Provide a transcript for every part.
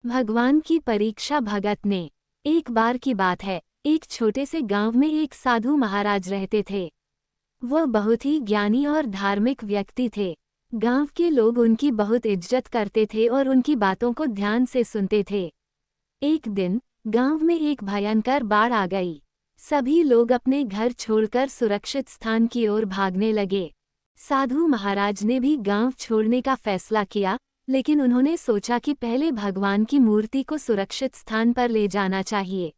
भगवान की परीक्षा भगत ने। एक बार की बात है, एक छोटे से गांव में एक साधु महाराज रहते थे। वह बहुत ही ज्ञानी और धार्मिक व्यक्ति थे। गांव के लोग उनकी बहुत इज्जत करते थे और उनकी बातों को ध्यान से सुनते थे। एक दिन गांव में एक भयंकर बाढ़ आ गई। सभी लोग अपने घर छोड़कर सुरक्षित स्थान की ओर भागने लगे। साधु महाराज ने भी गांव छोड़ने का फैसला किया, लेकिन उन्होंने सोचा कि पहले भगवान की मूर्ति को सुरक्षित स्थान पर ले जाना चाहिए।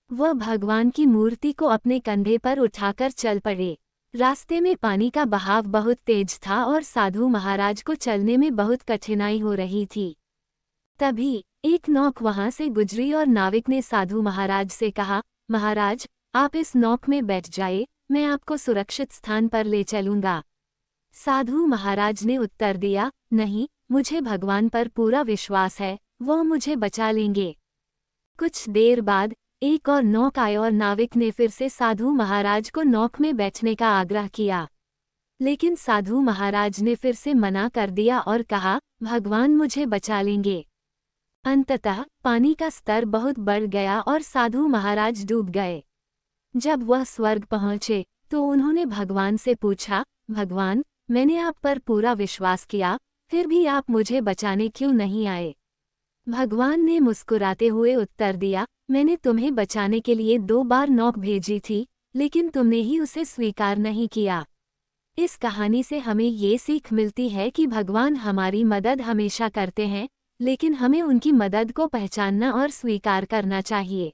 वह भगवान की मूर्ति को अपने कंधे पर उठाकर चल पड़े। रास्ते में पानी का बहाव बहुत तेज था और साधु महाराज को चलने में बहुत कठिनाई हो रही थी। तभी एक नौक वहां से गुजरी और नाविक ने साधु महाराज से कहा, महाराज, आप इस नौक में बैठ जाए, मैं आपको सुरक्षित स्थान पर ले चलूंगा। साधु महाराज ने उत्तर दिया, नहीं, मुझे भगवान पर पूरा विश्वास है, वो मुझे बचा लेंगे। कुछ देर बाद एक और नौक आए और नाविक ने फिर से साधु महाराज को नौक में बैठने का आग्रह किया, लेकिन साधु महाराज ने फिर से मना कर दिया और कहा, भगवान मुझे बचा लेंगे। अंततः पानी का स्तर बहुत बढ़ गया और साधु महाराज डूब गए। जब वह स्वर्ग पहुंचे तो उन्होंने भगवान से पूछा, भगवान, मैंने आप पर पूरा विश्वास किया, फिर भी आप मुझे बचाने क्यों नहीं आए? भगवान ने मुस्कुराते हुए उत्तर दिया, मैंने तुम्हें बचाने के लिए 2 बार नौक भेजी थी, लेकिन तुमने ही उसे स्वीकार नहीं किया। इस कहानी से हमें ये सीख मिलती है कि भगवान हमारी मदद हमेशा करते हैं, लेकिन हमें उनकी मदद को पहचानना और स्वीकार करना चाहिए।